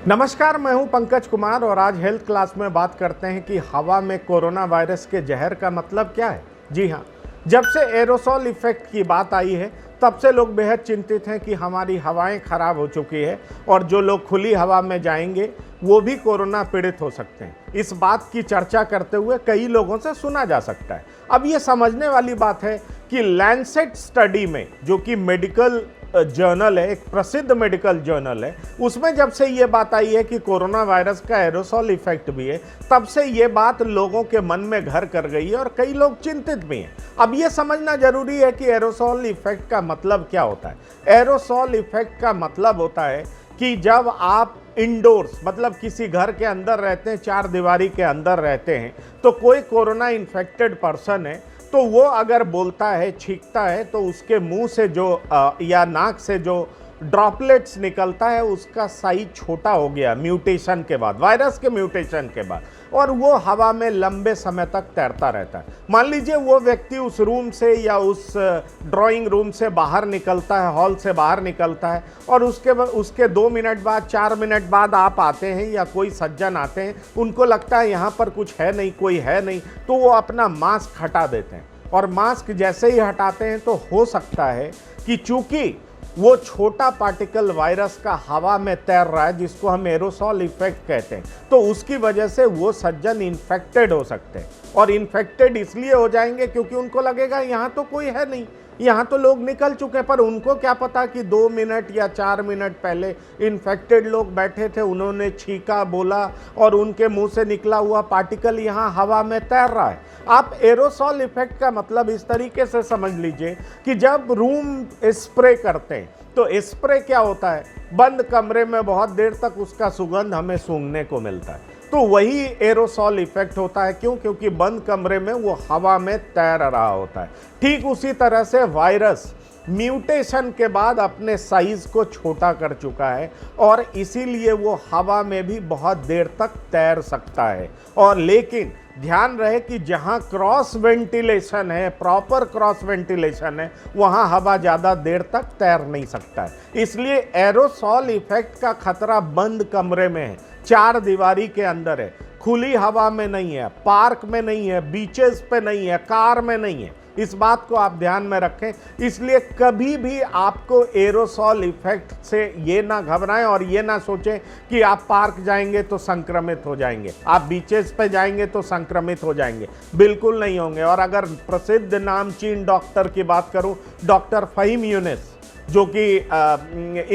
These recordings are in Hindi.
नमस्कार, मैं हूं पंकज कुमार और आज हेल्थ क्लास में बात करते हैं कि हवा में कोरोना वायरस के जहर का मतलब क्या है। जी हां, जब से एरोसोल इफेक्ट की बात आई है तब से लोग बेहद चिंतित हैं कि हमारी हवाएं खराब हो चुकी है और जो लोग खुली हवा में जाएंगे वो भी कोरोना पीड़ित हो सकते हैं। इस बात की चर्चा करते हुए कई लोगों से सुना जा सकता है। अब ये समझने वाली बात है कि लैंसेट स्टडी में, जो कि मेडिकल जर्नल है, एक प्रसिद्ध मेडिकल जर्नल है, उसमें जब से ये बात आई है कि कोरोना वायरस का एरोसोल इफेक्ट भी है, तब से ये बात लोगों के मन में घर कर गई है और कई लोग चिंतित भी हैं। अब ये समझना जरूरी है कि एरोसोल इफेक्ट का मतलब क्या होता है। एरोसोल इफेक्ट का मतलब होता है कि जब आप इंडोर्स, मतलब किसी घर के अंदर रहते हैं, चार दीवारी के अंदर रहते हैं, तो कोई कोरोना इन्फेक्टेड पर्सन है तो वो अगर बोलता है, छींकता है, तो उसके मुंह से जो या नाक से जो ड्रॉपलेट्स निकलता है उसका साइज छोटा हो गया म्यूटेशन के बाद, वायरस के म्यूटेशन के बाद, और वो हवा में लंबे समय तक तैरता रहता है। मान लीजिए वो व्यक्ति उस रूम से या उस ड्राइंग रूम से बाहर निकलता है, हॉल से बाहर निकलता है, और उसके 2 मिनट बाद, 4 मिनट बाद आप आते हैं या कोई सज्जन आते हैं, उनको लगता है यहाँ पर कुछ है नहीं, कोई है नहीं, तो वो अपना मास्क हटा देते हैं। और मास्क जैसे ही हटाते हैं तो हो सकता है कि चूंकि वो छोटा पार्टिकल वायरस का हवा में तैर रहा है, जिसको हम एरोसोल इफेक्ट कहते हैं, तो उसकी वजह से वो सज्जन इन्फेक्टेड हो सकते हैं। और इन्फेक्टेड इसलिए हो जाएंगे क्योंकि उनको लगेगा यहाँ तो कोई है नहीं, यहाँ तो लोग निकल चुके, पर उनको क्या पता कि 2 मिनट या 4 मिनट पहले इन्फेक्टेड लोग बैठे थे, उन्होंने छींका, बोला, और उनके मुंह से निकला हुआ पार्टिकल यहाँ हवा में तैर रहा है। आप एरोसोल इफेक्ट का मतलब इस तरीके से समझ लीजिए कि जब रूम स्प्रे करते हैं तो स्प्रे क्या होता है, बंद कमरे में बहुत देर तक उसका सुगंध हमें सूंघने को मिलता है, तो वही एरोसोल इफेक्ट होता है। क्यों? क्योंकि बंद कमरे में वो हवा में तैर रहा होता है। ठीक उसी तरह से वायरस म्यूटेशन के बाद अपने साइज को छोटा कर चुका है और इसीलिए वो हवा में भी बहुत देर तक तैर सकता है। और लेकिन ध्यान रहे कि जहां क्रॉस वेंटिलेशन है, प्रॉपर क्रॉस वेंटिलेशन है, वहां हवा ज़्यादा देर तक तैर नहीं सकता है। इसलिए एरोसोल इफेक्ट का खतरा बंद कमरे में है, चार दीवारी के अंदर है, खुली हवा में नहीं है, पार्क में नहीं है, बीचेस पे नहीं है, कार में नहीं है। इस बात को आप ध्यान में रखें। इसलिए कभी भी आपको एरोसोल इफेक्ट से ये ना घबराएं और ये ना सोचें कि आप पार्क जाएंगे तो संक्रमित हो जाएंगे, आप बीचेस पे जाएंगे तो संक्रमित हो जाएंगे। बिल्कुल नहीं होंगे। और अगर प्रसिद्ध नामचीन डॉक्टर की बात करूं, डॉक्टर फहीम यूनुस, जो कि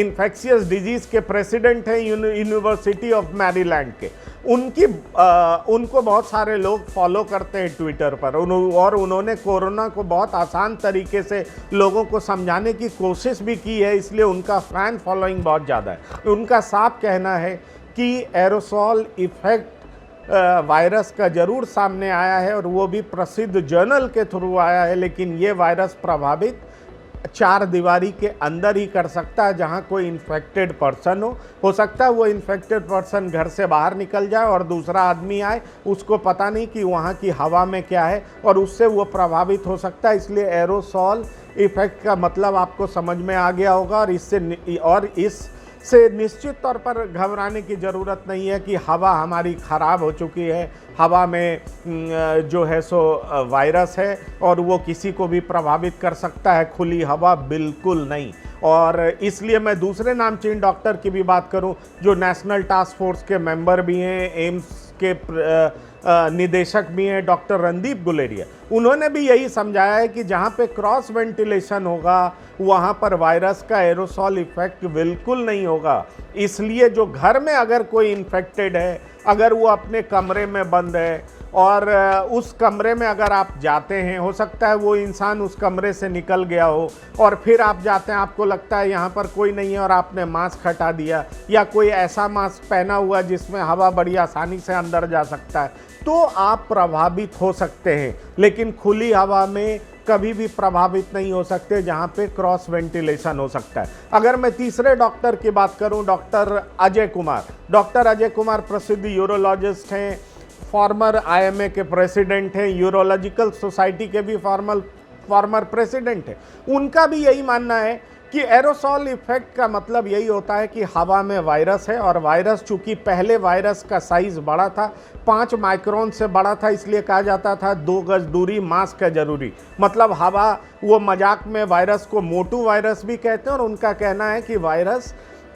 इन्फेक्शियस डिजीज के प्रेसिडेंट हैं यूनिवर्सिटी ऑफ मैरीलैंड के, उनको बहुत सारे लोग फॉलो करते हैं ट्विटर पर, और उन्होंने कोरोना को बहुत आसान तरीके से लोगों को समझाने की कोशिश भी की है, इसलिए उनका फैन फॉलोइंग बहुत ज़्यादा है। उनका साफ कहना है कि एरोसोल इफेक्ट वायरस का जरूर सामने आया है और वो भी प्रसिद्ध जर्नल के थ्रू आया है, लेकिन ये वायरस प्रभावित चार दीवारी के अंदर ही कर सकता है जहां कोई इन्फेक्टेड पर्सन हो सकता है वो इन्फेक्टेड पर्सन घर से बाहर निकल जाए और दूसरा आदमी आए, उसको पता नहीं कि वहां की हवा में क्या है और उससे वो प्रभावित हो सकता है। इसलिए एरोसोल इफेक्ट का मतलब आपको समझ में आ गया होगा और इससे निश्चित तौर पर घबराने की ज़रूरत नहीं है कि हवा हमारी ख़राब हो चुकी है, हवा में जो है सो वायरस है और वो किसी को भी प्रभावित कर सकता है। खुली हवा बिल्कुल नहीं। और इसलिए मैं दूसरे नामचीन डॉक्टर की भी बात करूं, जो नेशनल टास्क फोर्स के मेंबर भी हैं, एम्स के निदेशक भी हैं, डॉक्टर रणदीप गुलेरिया, उन्होंने भी यही समझाया है कि जहाँ पे क्रॉस वेंटिलेशन होगा वहाँ पर वायरस का एरोसोल इफेक्ट बिल्कुल नहीं होगा। इसलिए जो घर में अगर कोई इन्फेक्टेड है, अगर वो अपने कमरे में बंद है और उस कमरे में अगर आप जाते हैं, हो सकता है वो इंसान उस कमरे से निकल गया हो और फिर आप जाते हैं, आपको लगता है यहाँ पर कोई नहीं है और आपने मास्क हटा दिया या कोई ऐसा मास्क पहना हुआ जिसमें हवा बड़ी आसानी से अंदर जा सकता है, तो आप प्रभावित हो सकते हैं। लेकिन खुली हवा में कभी भी प्रभावित नहीं हो सकते जहाँ पे क्रॉस वेंटिलेशन हो सकता है। अगर मैं तीसरे डॉक्टर की बात करूँ, डॉक्टर अजय कुमार प्रसिद्ध यूरोलॉजिस्ट हैं, फॉर्मर IMA के प्रेसिडेंट हैं, यूरोलॉजिकल सोसाइटी के भी फॉर्मर प्रेसिडेंट है, उनका भी यही मानना है कि एरोसॉल इफेक्ट का मतलब यही होता है कि हवा में वायरस है, और वायरस चूंकि पहले वायरस का साइज बड़ा था, 5 माइक्रोन से बड़ा था, इसलिए कहा जाता था 2 गज दूरी, मास्क है जरूरी। मतलब हवा, वो मजाक में वायरस को मोटू वायरस भी कहते हैं, और उनका कहना है कि वायरस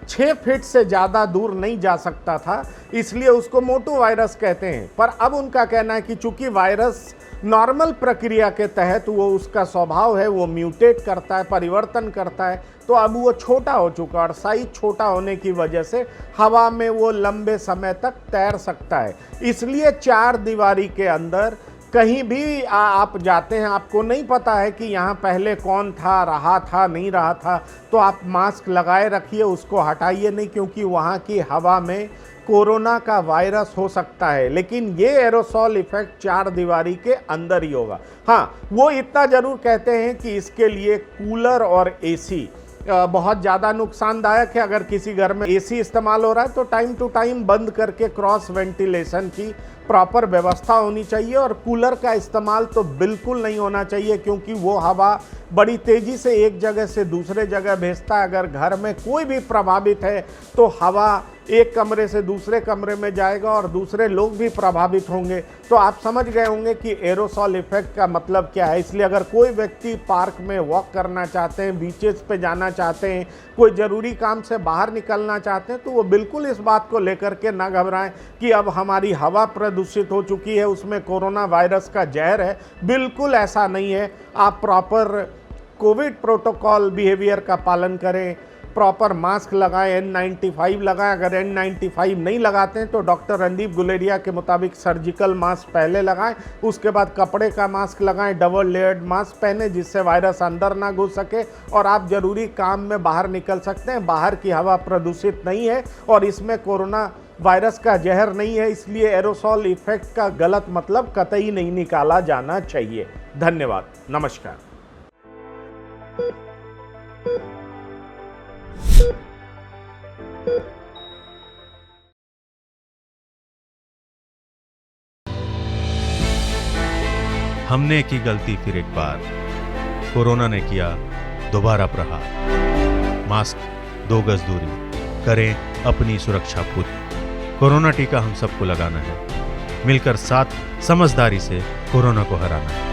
6 फीट से ज़्यादा दूर नहीं जा सकता था, इसलिए उसको मोटू वायरस कहते हैं। पर अब उनका कहना है कि चूंकि वायरस नॉर्मल प्रक्रिया के तहत वो उसका स्वभाव है, वो म्यूटेट करता है, परिवर्तन करता है, तो अब वो छोटा हो चुका, और साइज छोटा होने की वजह से हवा में वो लंबे समय तक तैर सकता है। इसलिए 4 दीवारी के अंदर कहीं भी आप जाते हैं, आपको नहीं पता है कि यहाँ पहले कौन था, रहा था, नहीं रहा था, तो आप मास्क लगाए रखिए, उसको हटाइए नहीं, क्योंकि वहाँ की हवा में कोरोना का वायरस हो सकता है। लेकिन ये एरोसॉल इफेक्ट 4 दीवारी के अंदर ही होगा। हाँ, वो इतना ज़रूर कहते हैं कि इसके लिए कूलर और एसी बहुत ज़्यादा नुकसानदायक है। अगर किसी घर में एसी इस्तेमाल हो रहा है तो टाइम टू टाइम बंद करके क्रॉस वेंटिलेशन की प्रॉपर व्यवस्था होनी चाहिए, और कूलर का इस्तेमाल तो बिल्कुल नहीं होना चाहिए, क्योंकि वो हवा बड़ी तेज़ी से एक जगह से दूसरे जगह भेजता है। अगर घर में कोई भी प्रभावित है तो हवा एक कमरे से दूसरे कमरे में जाएगा और दूसरे लोग भी प्रभावित होंगे। तो आप समझ गए होंगे कि एरोसॉल इफेक्ट का मतलब क्या है। इसलिए अगर कोई व्यक्ति पार्क में वॉक करना चाहते हैं, बीचेस पे जाना चाहते हैं, कोई ज़रूरी काम से बाहर निकलना चाहते हैं, तो वो बिल्कुल इस बात को लेकर के ना घबराएं कि अब हमारी हवा प्रदूषित हो चुकी है, उसमें कोरोना वायरस का जहर है। बिल्कुल ऐसा नहीं है। आप प्रॉपर कोविड प्रोटोकॉल बिहेवियर का पालन करें, प्रॉपर मास्क लगाएं, N95 लगाएं। अगर N95 नहीं लगाते हैं तो डॉक्टर रणदीप गुलेरिया के मुताबिक सर्जिकल मास्क पहले लगाएं, उसके बाद कपड़े का मास्क लगाएं, डबल लेयर्ड मास्क पहने जिससे वायरस अंदर ना घुस सके, और आप ज़रूरी काम में बाहर निकल सकते हैं। बाहर की हवा प्रदूषित नहीं है और इसमें कोरोना वायरस का जहर नहीं है, इसलिए एरोसॉल इफेक्ट का गलत मतलब कतई नहीं निकाला जाना चाहिए। धन्यवाद, नमस्कार। हमने की गलती फिर एक बार, कोरोना ने किया दोबारा प्रहार। मास्क, 2 गज दूरी, करें अपनी सुरक्षा पूरी। कोरोना टीका हम सबको लगाना है, मिलकर साथ समझदारी से कोरोना को हराना है।